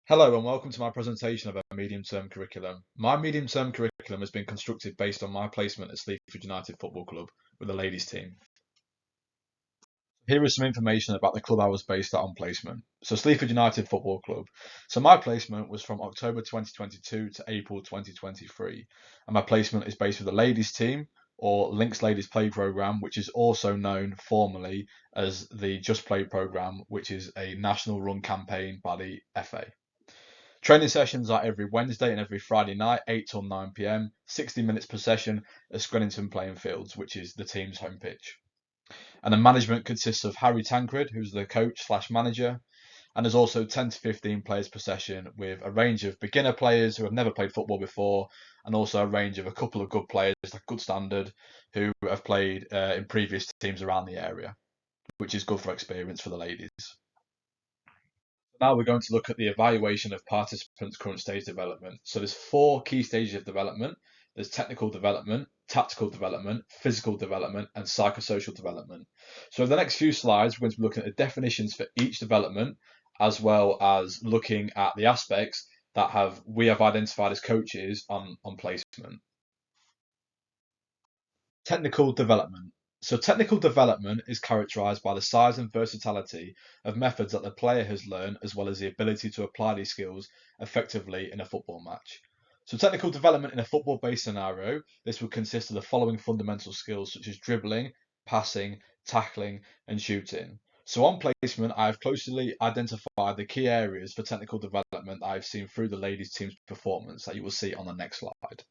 Hello and welcome to my presentation of a medium-term curriculum. My medium-term curriculum has been constructed based on my placement at Sleaford United Football Club with the ladies team. Here is some information about the club I was based at on placement. So Sleaford United Football Club. So my placement was from October 2022 to April 2023. And my placement is based with the ladies team or Links Ladies Play Programme, which is also known formally as the Just Play Programme, which is a national run campaign by the FA. Training sessions are every Wednesday and every Friday night, 8 till 9 p.m., 60 minutes per session at Scrennington Playing Fields, which is the team's home pitch. And the management consists of Harry Tancred, who's the coach slash manager, and there's also 10 to 15 players per session with a range of beginner players who have never played football before, and also a range of a couple of good players, like good standard, who have played in previous teams around the area, which is good for experience for the ladies. Now we're going to look at the evaluation of participants' current stage development. So there's four key stages of development. There's technical development, tactical development, physical development, and psychosocial development. So in the next few slides, we're going to be looking at the definitions for each development, as well as looking at the aspects that we have identified as coaches on placement. Technical development. So technical development is characterized by the size and versatility of methods that the player has learned, as well as the ability to apply these skills effectively in a football match. So technical development in a football-based scenario, this would consist of the following fundamental skills such as dribbling, passing, tackling, and shooting. So on placement, I have closely identified the key areas for technical development that I've seen through the ladies team's performance that you will see on the next slide.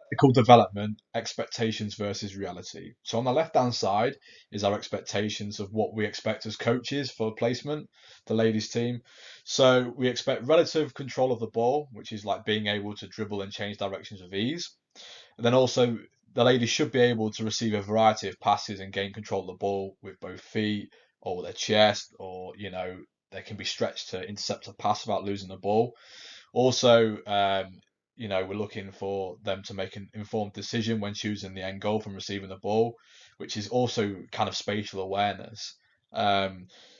Technical development, expectations versus reality. So on the left-hand side is our expectations of what we expect as coaches for placement, the ladies team. So we expect relative control of the ball, which is like being able to dribble and change directions with ease. And then also the ladies should be able to receive a variety of passes and gain control of the ball with both feet or with their chest, or they can be stretched to intercept a pass without losing the ball. Also, we're looking for them to make an informed decision when choosing the end goal from receiving the ball, which is also kind of spatial awareness.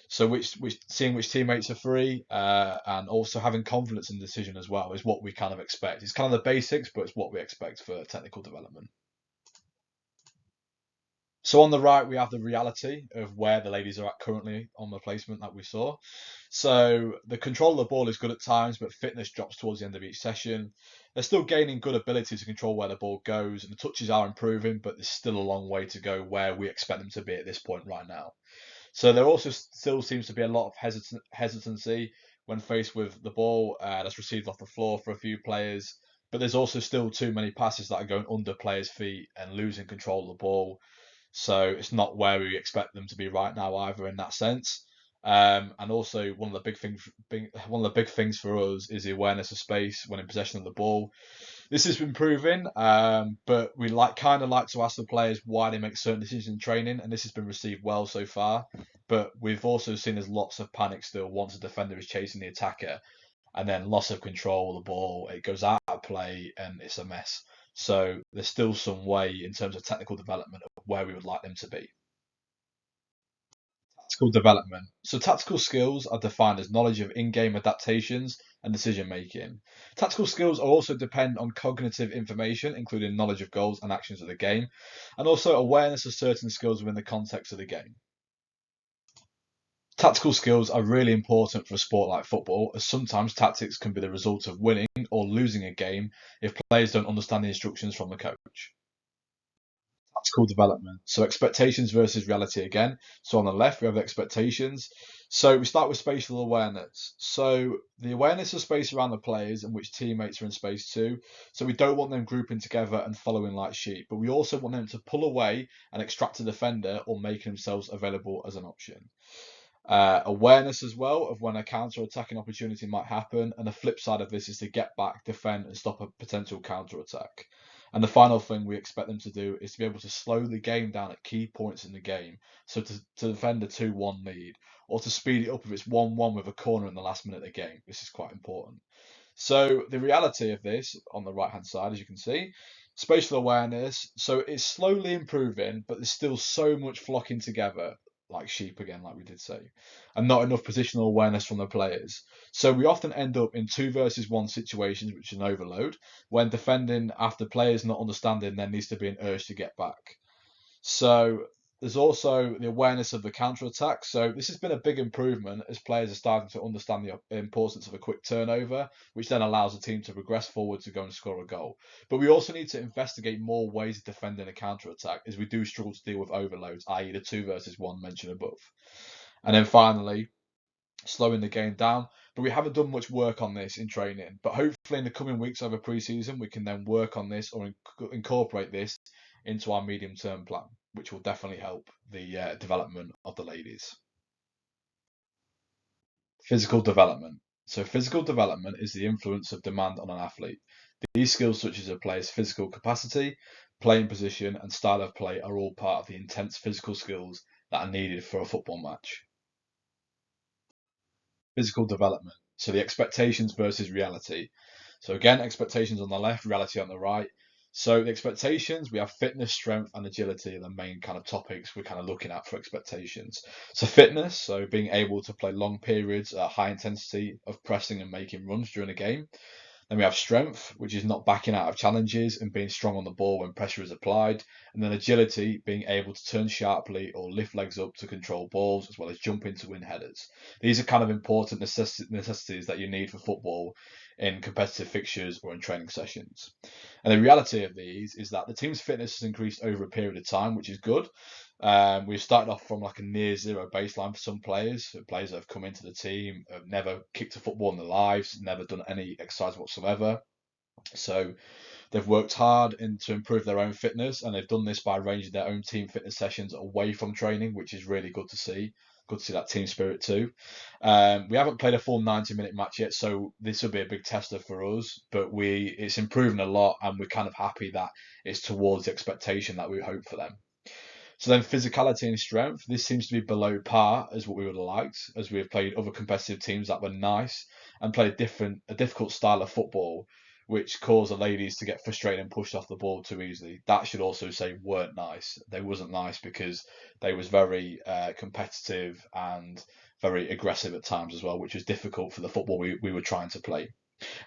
So which seeing which teammates are free, and also having confidence in the decision as well is what we kind of expect. It's kind of the basics, but it's what we expect for technical development. So on the right, we have the reality of where the ladies are at currently on the placement that we saw. So the control of the ball is good at times, but fitness drops towards the end of each session. They're still gaining good ability to control where the ball goes, and the touches are improving, but there's still a long way to go where we expect them to be at this point right now. So there also still seems to be a lot of hesitancy when faced with the ball that's received off the floor for a few players. But there's also still too many passes that are going under players' feet and losing control of the ball. So it's not where we expect them to be right now either in that sense. And also one of the big things for us is the awareness of space when in possession of the ball. This has been proven, but we kind of like to ask the players why they make certain decisions in training, and this has been received well so far. But we've also seen there's lots of panic still once a defender is chasing the attacker, and then loss of control of the ball, it goes out of play, and it's a mess. So there's still some way in terms of technical development of where we would like them to be. Tactical development. So tactical skills are defined as knowledge of in-game adaptations and decision making. Tactical skills also depend on cognitive information, including knowledge of goals and actions of the game, and also awareness of certain skills within the context of the game. Tactical skills are really important for a sport like football, as sometimes tactics can be the result of winning or losing a game if players don't understand the instructions from the coach. Tactical development. So expectations versus reality again. So on the left, we have expectations. So we start with spatial awareness. So the awareness of space around the players and which teammates are in space too. So we don't want them grouping together and following like sheep, but we also want them to pull away and extract a defender or make themselves available as an option. Awareness as well of when a counter attacking opportunity might happen, and the flip side of this is to get back, defend, and stop a potential counter attack. And the final thing we expect them to do is to be able to slow the game down at key points in the game, so to defend a 2-1 lead, or to speed it up if it's 1-1 with a corner in the last minute of the game. This is quite important. So the reality of this on the right hand side, as you can see, spatial awareness. So it's slowly improving, but there's still so much flocking together. like sheep again, like we did say, and not enough positional awareness from the players. So we often end up in 2 versus 1 situations, which is an overload, when defending after players not understanding there needs to be an urge to get back. So there's also the awareness of the counter attack. So this has been a big improvement as players are starting to understand the importance of a quick turnover, which then allows the team to progress forward to go and score a goal. But we also need to investigate more ways of defending a counter attack, as we do struggle to deal with overloads, i.e., the 2 versus 1 mentioned above. And then finally, slowing the game down. But we haven't done much work on this in training. But hopefully, in the coming weeks over pre-season, we can then work on this or incorporate this into our medium-term plan, which will definitely help the development of the ladies. Physical development. So, physical development is the influence of demand on an athlete. These skills, such as a player's physical capacity, playing position, and style of play, are all part of the intense physical skills that are needed for a football match. Physical development. So the expectations versus reality. So again, expectations on the left, reality on the right. So the expectations, we have fitness, strength, and agility are the main kind of topics we're kind of looking at for expectations. So fitness, so being able to play long periods at high intensity of pressing and making runs during a game. Then we have strength, which is not backing out of challenges and being strong on the ball when pressure is applied. And then agility, being able to turn sharply or lift legs up to control balls, as well as jump in to win headers. These are kind of important necessities that you need for football in competitive fixtures or in training sessions. And the reality of these is that the team's fitness has increased over a period of time, which is good. We've started off from like a near zero baseline for some players. Players that have come into the team have never kicked a football in their lives, never done any exercise whatsoever. So they've worked hard to improve their own fitness, and they've done this by arranging their own team fitness sessions away from training, which is really good to see. Good to see that team spirit too. We haven't played a full 90-minute match yet, so this will be a big tester for us. But it's improving a lot, and we're kind of happy that it's towards the expectation that we hope for them. So then physicality and strength, this seems to be below par as what we would have liked, as we have played other competitive teams that were nice and played a difficult style of football, which caused the ladies to get frustrated and pushed off the ball too easily. That should also say weren't nice. They wasn't nice because they was very competitive and very aggressive at times as well, which was difficult for the football we were trying to play.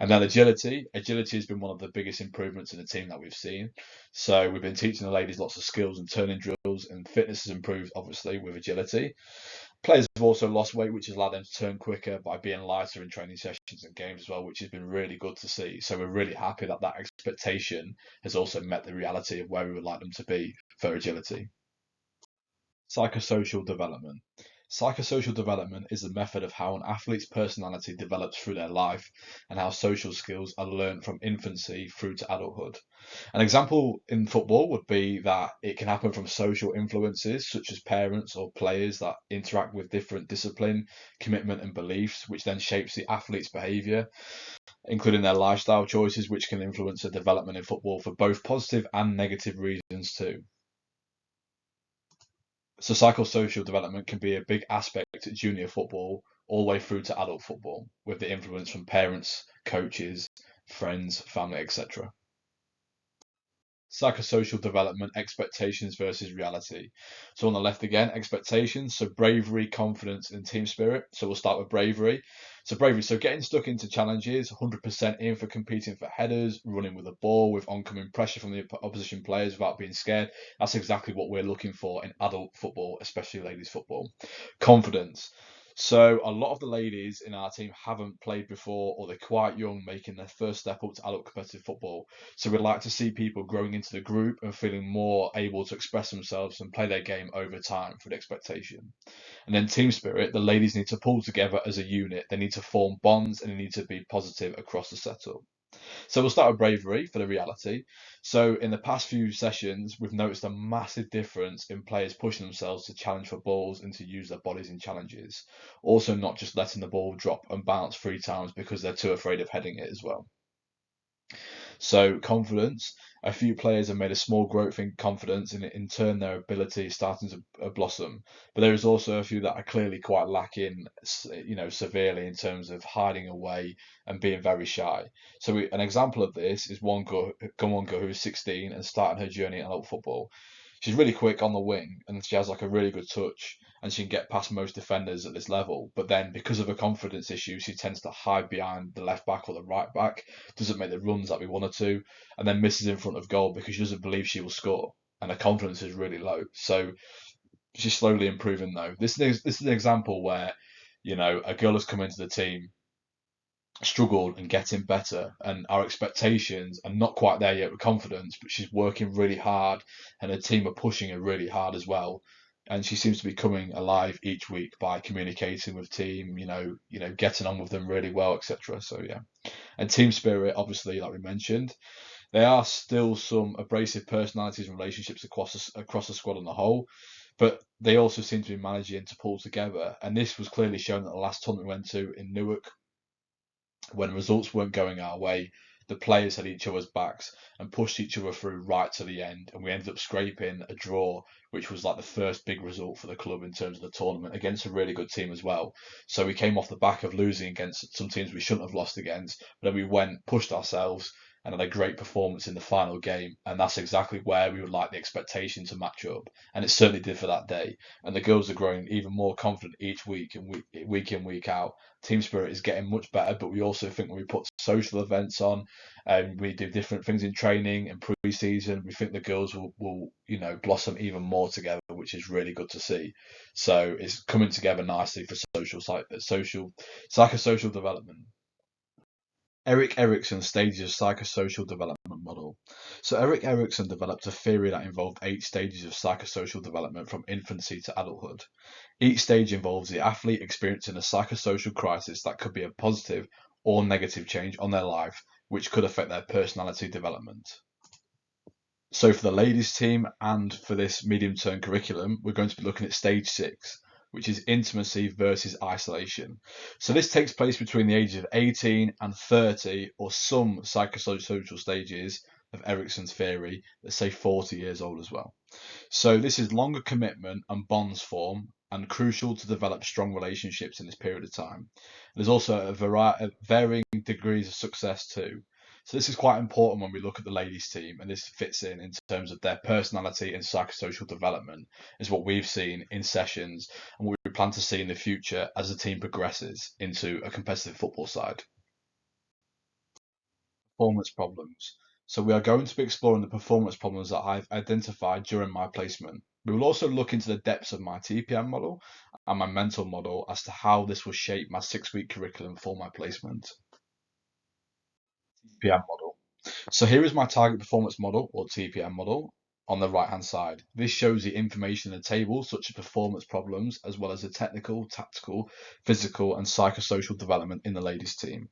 And then agility. Agility has been one of the biggest improvements in the team that we've seen. So we've been teaching the ladies lots of skills and turning drills, and fitness has improved obviously with agility. Players have also lost weight, which has allowed them to turn quicker by being lighter in training sessions and games as well, which has been really good to see. So we're really happy that that expectation has also met the reality of where we would like them to be for agility. Psychosocial development. Psychosocial development is the method of how an athlete's personality develops through their life and how social skills are learned from infancy through to adulthood. An example in football would be that it can happen from social influences such as parents or players that interact with different discipline, commitment, and beliefs, which then shapes the athlete's behaviour, including their lifestyle choices, which can influence the development in football for both positive and negative reasons too. So psychosocial development can be a big aspect at junior football all the way through to adult football, with the influence from parents, coaches, friends, family, etc. Psychosocial development, expectations versus reality. So on the left again, expectations. So bravery, confidence, and team spirit. So we'll start with bravery. So bravery, so getting stuck into challenges, 100% in for competing for headers, running with the ball with oncoming pressure from the opposition players without being scared. That's exactly what we're looking for in adult football, especially ladies football. Confidence. So a lot of the ladies in our team haven't played before, or they're quite young, making their first step up to adult competitive football. So we'd like to see people growing into the group and feeling more able to express themselves and play their game over time for the expectation. And then team spirit, the ladies need to pull together as a unit. They need to form bonds and they need to be positive across the setup. So we'll start with bravery for the reality. So in the past few sessions, we've noticed a massive difference in players pushing themselves to challenge for balls and to use their bodies in challenges. Also, not just letting the ball drop and bounce 3 times because they're too afraid of heading it as well. So confidence, a few players have made a small growth in confidence and in turn their ability is starting to blossom. But there is also a few that are clearly quite lacking, severely in terms of hiding away and being very shy. So an example of this is one girl who's 16 and starting her journey in adult football. She's really quick on the wing, and she has like a really good touch, and she can get past most defenders at this level. But then, because of her confidence issues, she tends to hide behind the left back or the right back, doesn't make the runs that we want her to, and then misses in front of goal because she doesn't believe she will score, and her confidence is really low. So she's slowly improving though. This is an example where, a girl has come into the team, struggled and getting better, and our expectations are not quite there yet with confidence, but she's working really hard, and her team are pushing her really hard as well. And she seems to be coming alive each week by communicating with team, getting on with them really well, etc. So yeah, and team spirit, obviously, like we mentioned, there are still some abrasive personalities and relationships across the squad on the whole, but they also seem to be managing to pull together. And this was clearly shown at the last tournament we went to in Newark, when results weren't going our way. The players had each other's backs and pushed each other through right to the end, and we ended up scraping a draw, which was like the first big result for the club in terms of the tournament against a really good team as well. So we came off the back of losing against some teams we shouldn't have lost against, but then we went, pushed ourselves, and had a great performance in the final game. And that's exactly where we would like the expectation to match up, and it certainly did for that day. And the girls are growing even more confident each week, and week in, week out. Team spirit is getting much better, but we also think when we put social events on and we do different things in training and pre-season, we think the girls will blossom even more together, which is really good to see. So it's coming together nicely for psychosocial development. Eric Erickson's stages of psychosocial development model. So Eric Erickson developed a theory that involved 8 stages of psychosocial development from infancy to adulthood. Each stage involves the athlete experiencing a psychosocial crisis that could be a positive or negative change on their life, which could affect their personality development. So for the ladies team and for this medium-term curriculum, we're going to be looking at stage 6, which is intimacy versus isolation. So this takes place between the ages of 18 and 30, or some psychosocial stages of Erickson's theory that say 40 years old as well. So this is longer commitment and bonds form, and crucial to develop strong relationships in this period of time. There's also a variety of varying degrees of success too. So this is quite important when we look at the ladies team, and this fits in terms of their personality and psychosocial development, is what we've seen in sessions and what we plan to see in the future as the team progresses into a competitive football side. Performance problems. So we are going to be exploring the performance problems that I've identified during my placement. We will also look into the depths of my TPM model and my mental model as to how this will shape my 6-week curriculum for my placement. TPM model. So here is my target performance model, or TPM model, on the right hand side. This shows the information in the table, such as performance problems, as well as the technical, tactical, physical, and psychosocial development in the ladies team.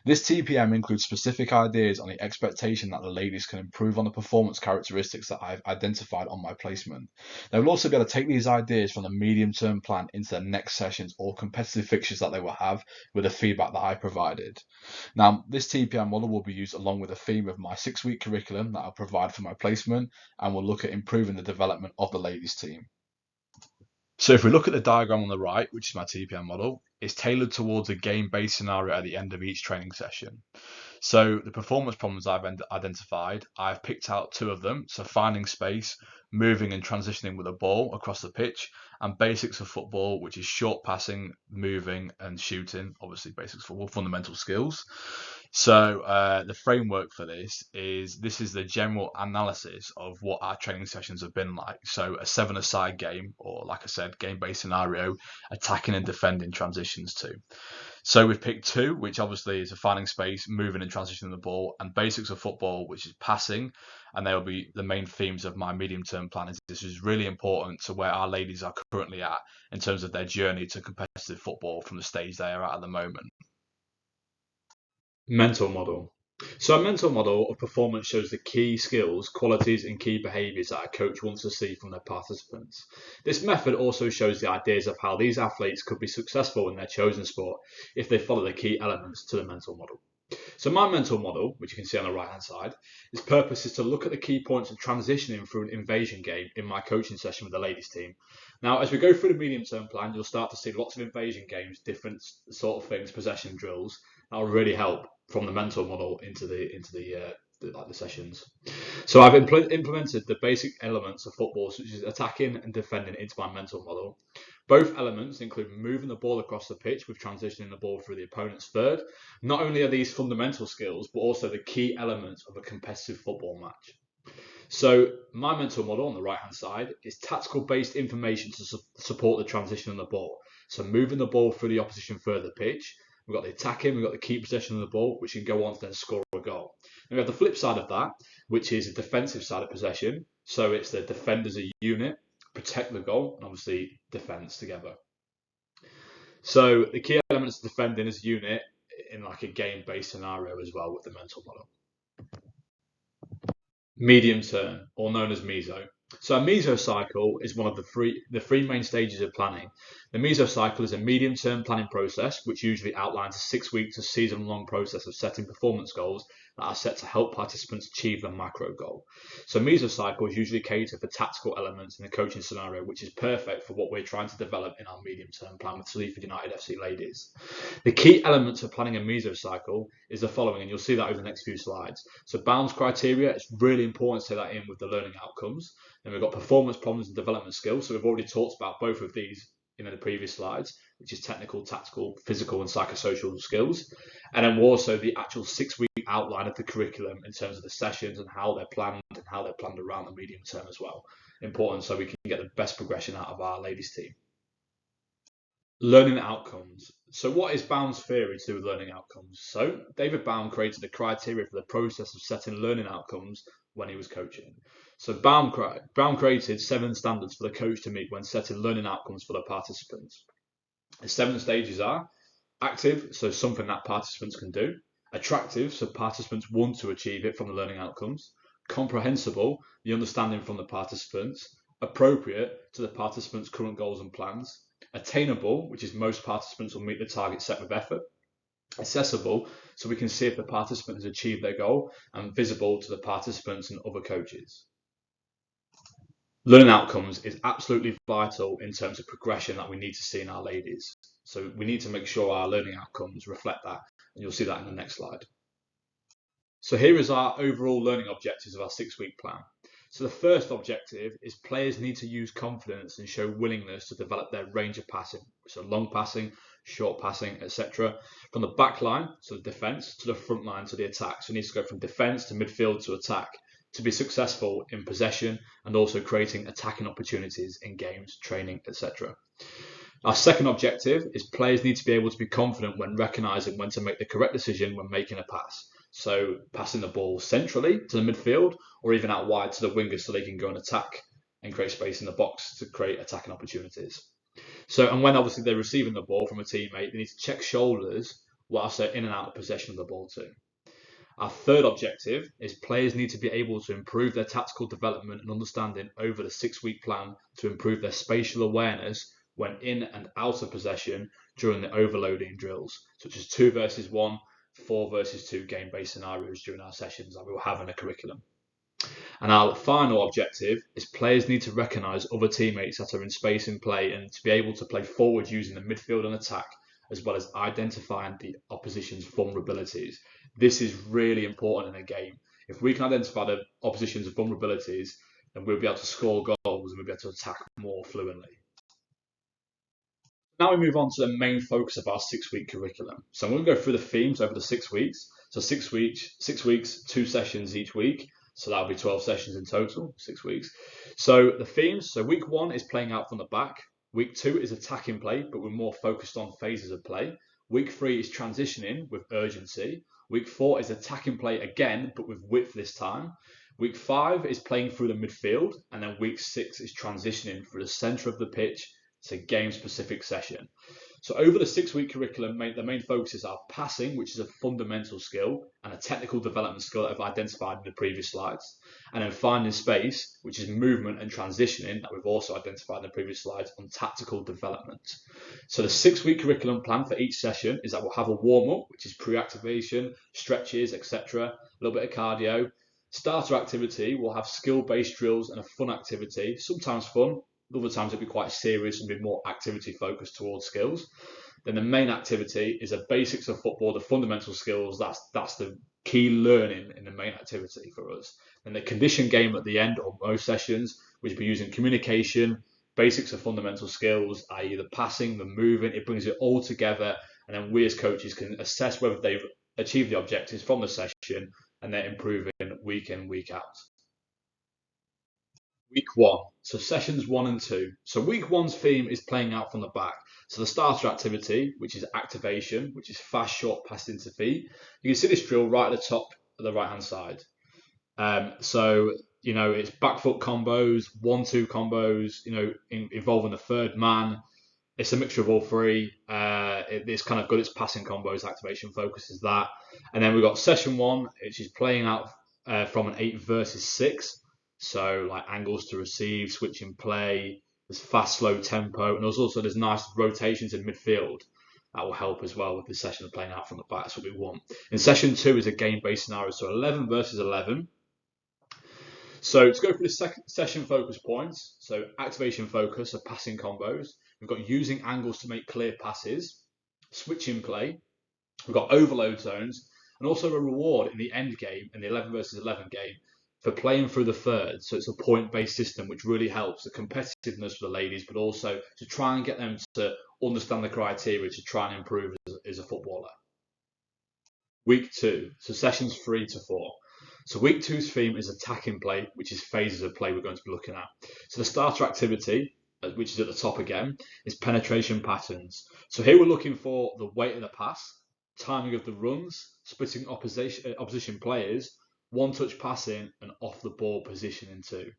This TPM includes specific ideas on the expectation that the ladies can improve on the performance characteristics that I've identified on my placement. They will also be able to take these ideas from the medium-term plan into the next sessions or competitive fixtures that they will have with the feedback that I provided. Now, this TPM model will be used along with the theme of my 6-week curriculum that I'll provide for my placement, and we'll look at improving the development of the ladies team. So if we look at the diagram on the right, which is my TPM model, it's tailored towards a game-based scenario at the end of each training session. So the performance problems I've identified, I've picked out 2 of them. So finding space, moving and transitioning with a ball across the pitch, and basics of football, which is short passing, moving and shooting, obviously basics of football, fundamental skills. So the framework for this is the general analysis of what our training sessions have been like. So a 7-a-side game, or like I said, game-based scenario, attacking and defending transitions too. So we've picked 2, which obviously is a finding space, moving and transitioning the ball, and basics of football, which is passing, and they'll be the main themes of my medium-term plan. This is really important to where our ladies are currently at in terms of their journey to competitive football from the stage they are at the moment. Mental model. So a mental model of performance shows the key skills, qualities, and key behaviours that a coach wants to see from their participants. This method also shows the ideas of how these athletes could be successful in their chosen sport if they follow the key elements to the mental model. So my mental model, which you can see on the right hand side, its purpose is to look at the key points of transitioning through an invasion game in my coaching session with the ladies team. Now, as we go through the medium term plan, you'll start to see lots of invasion games, different sort of things, possession drills. That will really help from the mental model into the the sessions. So I've implemented the basic elements of football, such as attacking and defending, into my mental model. Both elements include moving the ball across the pitch with transitioning the ball through the opponent's third. Not only are these fundamental skills, but also the key elements of a competitive football match. So my mental model on the right hand side is tactical based information to support the transition of the ball. So moving the ball through the opposition further pitch. We've got the attacking, we've got the keep possession of the ball, which can go on to then score a goal. And we have the flip side of that, which is a defensive side of possession. So it's the defend as a unit, protect the goal, and obviously defence together. So the key elements of defending as a unit in like a game-based scenario as well with the mental model. Medium term, or known as meso. So a mesocycle is one of the three main stages of planning. The mesocycle is a medium-term planning process which usually outlines a 6-week to season-long process of setting performance goals that are set to help participants achieve the macro goal. So mesocycles usually cater for tactical elements in the coaching scenario, which is perfect for what we're trying to develop in our medium-term plan with Sleaford United FC ladies. The key elements of planning a mesocycle is the following, and you'll see that over the next few slides. So bounds criteria, it's really important to take that in with the learning outcomes. Then we've got performance problems and development skills. So we've already talked about both of these in the previous slides, which is technical, tactical, physical, and psychosocial skills. And then also the actual 6-week outline of the curriculum in terms of the sessions and how they're planned around the medium term as well. Important so we can get the best progression out of our ladies team. Learning outcomes. So what is Baum's theory to do with learning outcomes? So David Baum created the criteria for the process of setting learning outcomes when he was coaching. So Baum created 7 standards for the coach to meet when setting learning outcomes for the participants. The 7 stages are active, so something that participants can do; attractive, so participants want to achieve it from the learning outcomes; comprehensible, the understanding from the participants; appropriate to the participants' current goals and plans; attainable, which is most participants will meet the target set with effort; accessible, so we can see if the participant has achieved their goal; and visible to the participants and other coaches. Learning outcomes is absolutely vital in terms of progression that we need to see in our ladies. So we need to make sure our learning outcomes reflect that, and you'll see that in the next slide. So here is our overall learning objectives of our 6-week plan. So the first objective is players need to use confidence and show willingness to develop their range of passing. So long passing, short passing, etc. From the back line, so the defence, to the front line, to the attack. So it needs to go from defence to midfield to attack to be successful in possession and also creating attacking opportunities in games, training, etc. Our second objective is players need to be able to be confident when recognising when to make the correct decision when making a pass. So passing the ball centrally to the midfield or even out wide to the wingers so they can go and attack and create space in the box to create attacking opportunities. So, and when obviously they're receiving the ball from a teammate, they need to check shoulders whilst they're in and out of possession of the ball too. Our third objective is players need to be able to improve their tactical development and understanding over the 6-week plan to improve their spatial awareness when in and out of possession during the overloading drills, such as 2 versus 1, 4 versus 2 game-based scenarios during our sessions that we will have in a curriculum. And our final objective is players need to recognise other teammates that are in space in play and to be able to play forward using the midfield and attack, as well as identifying the opposition's vulnerabilities. This is really important in a game. If we can identify the opposition's vulnerabilities, then we'll be able to score goals and we'll be able to attack more fluently. Now we move on to the main focus of our 6-week curriculum. So I'm going to go through the themes over the 6 weeks. So 6 weeks, 2 sessions each week. So that'll be 12 sessions in total, 6 weeks. So the themes, so week 1 is playing out from the back. Week 2 is attacking play, but we're more focused on phases of play. Week 3 is transitioning with urgency. Week 4 is attacking play again, but with width this time. Week 5 is playing through the midfield. And then week 6 is transitioning through the centre of the pitch. It's a game-specific session. So over the 6-week curriculum, the main focuses are passing, which is a fundamental skill, and a technical development skill that I've identified in the previous slides. And then finding space, which is movement and transitioning, that we've also identified in the previous slides on tactical development. So the 6-week curriculum plan for each session is that we'll have a warm-up, which is pre-activation, stretches, etc., a little bit of cardio. Starter activity, we'll have skill-based drills and a fun activity, sometimes fun. Other times it'll be quite serious and be more activity focused towards skills. Then the main activity is the basics of football, the fundamental skills. That's the key learning in the main activity for us. And the condition game at the end of most sessions, which will be using communication, basics of fundamental skills, i.e. the passing, the moving. It brings it all together, and then we as coaches can assess whether they've achieved the objectives from the session and they're improving week in, week out. Week one, so sessions 1 and 2. So week one's theme is playing out from the back. So the starter activity, which is activation, which is fast, short pass into feet. You can see this drill right at the top of the right hand side. So it's back foot combos, 1-2 combos, involving the third man. It's a mixture of all three. It's kind of good. It's passing combos, activation focuses that. And then we've got session 1, which is playing out from an 8 versus 6. So like angles to receive, switching play, there's fast, slow tempo, and there's nice rotations in midfield. That will help as well with the session of playing out from the back. That's what we want. In session 2 is a game-based scenario, so 11 versus 11. So to go through the second session focus points, so activation focus, so passing combos. We've got using angles to make clear passes, switching play. We've got overload zones, and also a reward in the end game, in the 11 versus 11 game, for playing through the third. So it's a point-based system, which really helps the competitiveness for the ladies, but also to try and get them to understand the criteria to try and improve as a footballer. Week 2, so sessions 3 to 4. So week 2's theme is attacking play, which is phases of play we're going to be looking at. So the starter activity, which is at the top again, is penetration patterns. So here we're looking for the weight of the pass, timing of the runs, splitting opposition players, one-touch passing, and off-the-ball positioning too.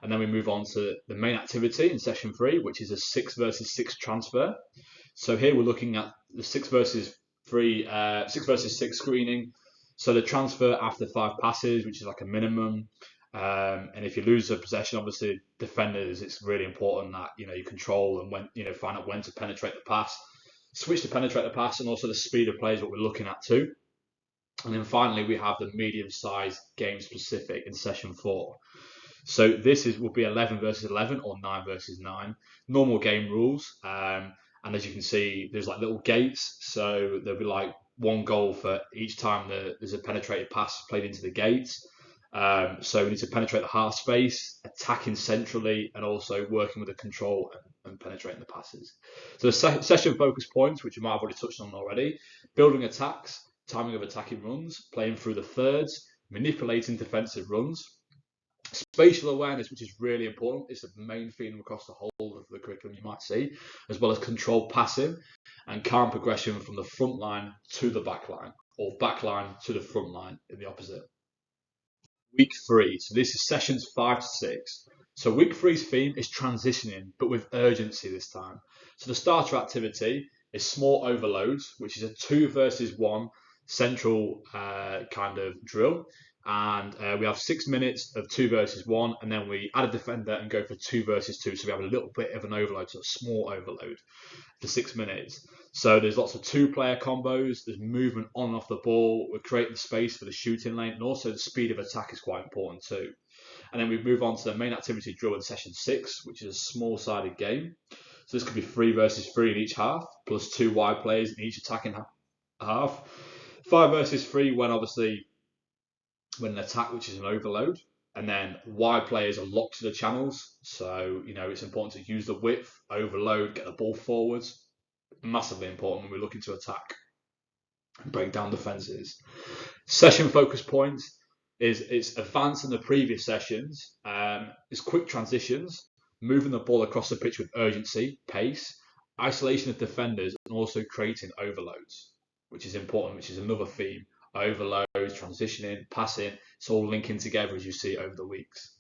And then we move on to the main activity in session 3, which is a 6 versus 6 transfer. So here we're looking at the 6 versus 6 screening. So the transfer after 5 passes, which is like a minimum. And if you lose a possession, obviously defenders, it's really important that you control and when find out when to penetrate the pass, switch to penetrate the pass, and also the speed of play is what we're looking at too. And then finally, we have the medium-sized game specific in session 4. So this will be 11 versus 11 or 9 versus 9. Normal game rules. And as you can see, there's like little gates. So there'll be like 1 goal for each time there's a penetrated pass played into the gates. So we need to penetrate the half space, attacking centrally, and also working with the control and penetrating the passes. So the session focus points, which you might have already touched on already: building attacks, timing of attacking runs, playing through the thirds, manipulating defensive runs, spatial awareness, which is really important. It's the main theme across the whole of the curriculum you might see, as well as controlled passing and calm progression from the front line to the back line, or back line to the front line in the opposite. Week 3, so this is sessions 5 to 6. So week 3's theme is transitioning, but with urgency this time. So the starter activity is small overloads, which is a 2 versus 1 central kind of drill. And we have 6 minutes of 2 versus 1, and then we add a defender and go for 2 versus 2. So we have a little bit of an overload, so a small overload for 6 minutes. So there's lots of 2-player combos, there's movement on and off the ball, we're creating space for the shooting lane, and also the speed of attack is quite important too. And then we move on to the main activity drill in session 6, which is a small-sided game. So this could be 3 versus 3 in each half, plus 2 wide players in each attacking half. 5 versus 3 when an attack, which is an overload, and then wide players are locked to the channels. So it's important to use the width, overload, get the ball forwards. Massively important when we're looking to attack and break down defenses. Session focus points it's advanced in the previous sessions. It's quick transitions, moving the ball across the pitch with urgency, pace, isolation of defenders, and also creating overloads, which is important, which is another theme. Overloads, transitioning, passing, it's all linking together as you see over the weeks.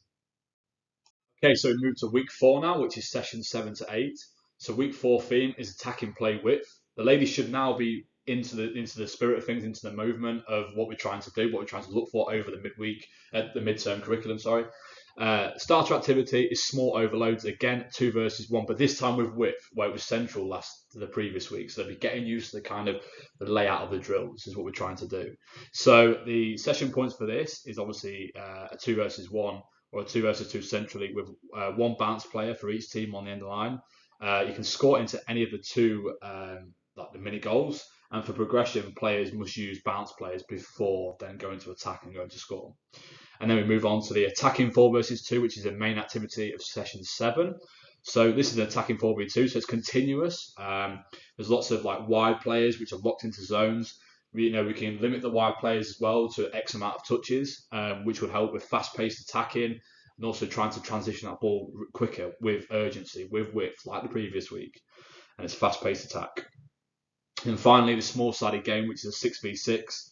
Okay, so we move to week 4 now, which is session 7 to 8. So week 4 theme is attacking play width. The ladies should now be into the spirit of things, into the movement of what we're trying to do, what we're trying to look for over the midterm curriculum. Starter activity is small overloads, again 2 versus 1, but this time with width, where it was central the previous week. So they'll be getting used to the layout of the drill. This is what we're trying to do. So the session points for this is obviously a 2 versus 1 or a 2 versus 2 centrally with 1 bounce player for each team on the end of the line. You can score into any of the 2 like the mini goals. And for progression, players must use bounce players before then going to attack and going to score. And then we move on to the attacking 4 versus 2, which is the main activity of session 7. So this is an attacking 4v2, so it's continuous. There's lots of like wide players which are locked into zones. We can limit the wide players as well to X amount of touches, which would help with fast-paced attacking and also trying to transition that ball quicker with urgency, with width, like the previous week. And it's fast-paced attack. And finally, the small-sided game, which is a 6v6.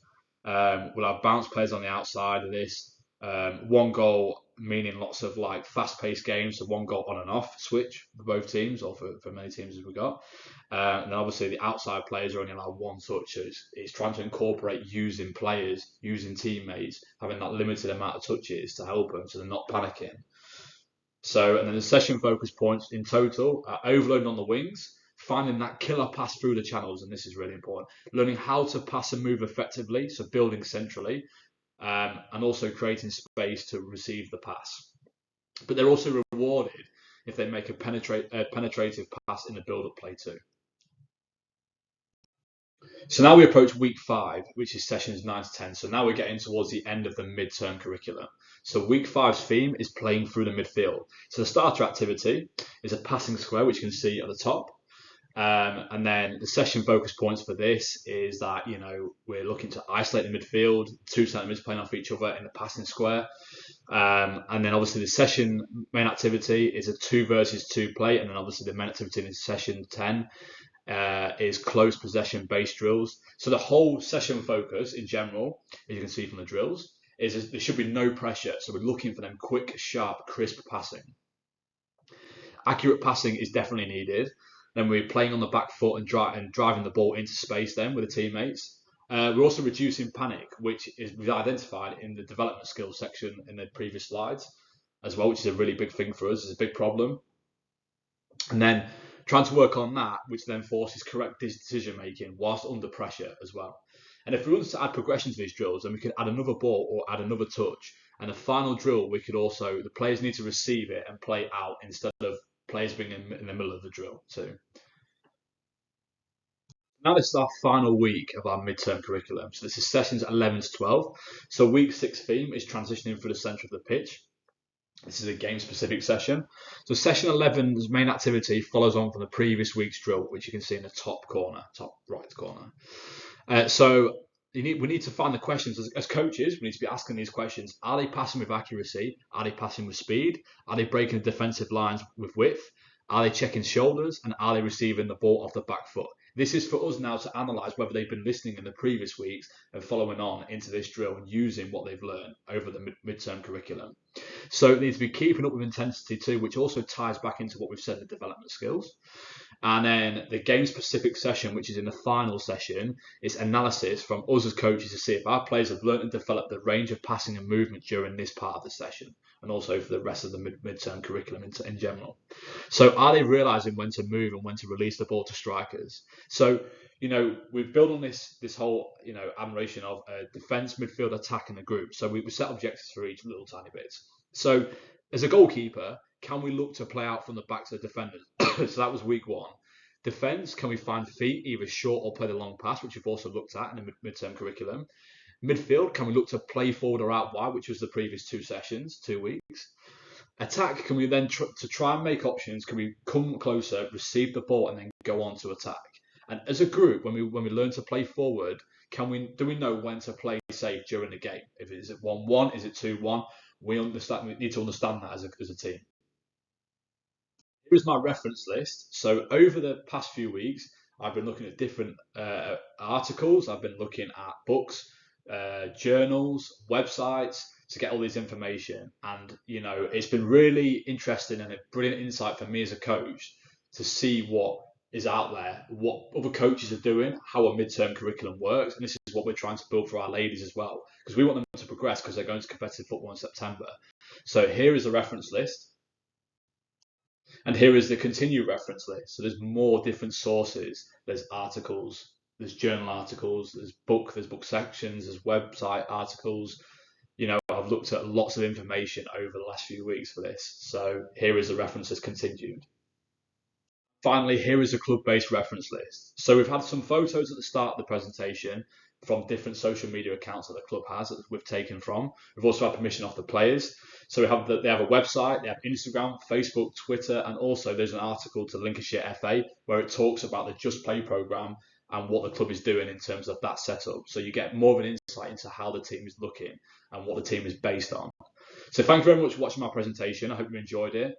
We'll have bounce players on the outside of this. One goal meaning lots of like fast-paced games, so one goal on and off switch for both teams, or for many teams as we got. And obviously the outside players are only allowed one touch, so it's trying to incorporate using players, using teammates, having that limited amount of touches to help them, so they're not panicking. So, and then the session focus points in total are overloading on the wings, finding that killer pass through the channels, and this is really important, learning how to pass and move effectively, so building centrally, and also creating space to receive the pass. But they're also rewarded if they make a penetrative pass in the build-up play too. So now we approach week 5, which is sessions 9 to 10. So now we're getting towards the end of the midterm curriculum. So week 5's theme is playing through the midfield. So the starter activity is a passing square, which you can see at the top. And then the session focus points for this is that, we're looking to isolate the midfield, 2 centre-mids playing off each other in the passing square. And then obviously the session main activity is a 2 versus 2 play. And then obviously the main activity in session 10 is close possession based drills. So the whole session focus in general, as you can see from the drills, is there should be no pressure. So we're looking for them quick, sharp, crisp passing. Accurate passing is definitely needed. Then we're playing on the back foot and driving the ball into space then with the teammates. We're also reducing panic, which we've identified in the development skills section in the previous slides as well, which is a really big thing for us. It's a big problem. And then trying to work on that, which then forces correct decision making whilst under pressure as well. And if we want to add progression to these drills, then we could add another ball or add another touch. And the final drill, the players need to receive it and play out instead of players being in the middle of the drill too. Now this is our final week of our midterm curriculum. So this is sessions 11 to 12. So week 6 theme is transitioning through the centre of the pitch. This is a game-specific session. So session 11's main activity follows on from the previous week's drill, which you can see in the top right corner. So we need to find the questions. As coaches, we need to be asking these questions. Are they passing with accuracy? Are they passing with speed? Are they breaking the defensive lines with width? Are they checking shoulders? And are they receiving the ball off the back foot? This is for us now to analyse whether they've been listening in the previous weeks and following on into this drill and using what they've learned over the midterm curriculum. So it needs to be keeping up with intensity too, which also ties back into what we've said in development skills. And then the game-specific session, which is in the final session, is analysis from us as coaches to see if our players have learned and developed the range of passing and movement during this part of the session, and also for the rest of the midterm curriculum in general. So are they realising when to move and when to release the ball to strikers? So, we've built on this whole, admiration of defence, midfield, attack in the group. So we set objectives for each little tiny bits. So as a goalkeeper, can we look to play out from the back to the defenders? So that was week 1. Defence, can we find feet, either short or play the long pass, which we've also looked at in the midterm curriculum. Midfield, can we look to play forward or out wide, which was the previous 2 sessions, 2 weeks. Attack, can we then to try and make options? Can we come closer, receive the ball, and then go on to attack? And as a group, when we learn to play forward, do we know when to play safe during the game? Is it 1-1? Is it 2-1? We need to understand that as a team. Here is my reference list. So over the past few weeks, I've been looking at different articles. I've been looking at books, journals, websites to get all this information. And, it's been really interesting and a brilliant insight for me as a coach to see what is out there, what other coaches are doing, how a midterm curriculum works. And this is what we're trying to build for our ladies as well, because we want them to progress because they're going to competitive football in September. So here is a reference list. And here is the continue reference list. So there's more different sources. There's articles, there's journal articles, there's book sections, there's website articles. I've looked at lots of information over the last few weeks for this. So here is the references continued. Finally, here is a club-based reference list. So we've had some photos at the start of the presentation from different social media accounts that the club has that we've taken from. We've also had permission off the players. So they have a website, they have Instagram, Facebook, Twitter, and also there's an article to Lincolnshire FA where it talks about the Just Play programme and what the club is doing in terms of that setup. So you get more of an insight into how the team is looking and what the team is based on. So thank you very much for watching my presentation. I hope you enjoyed it.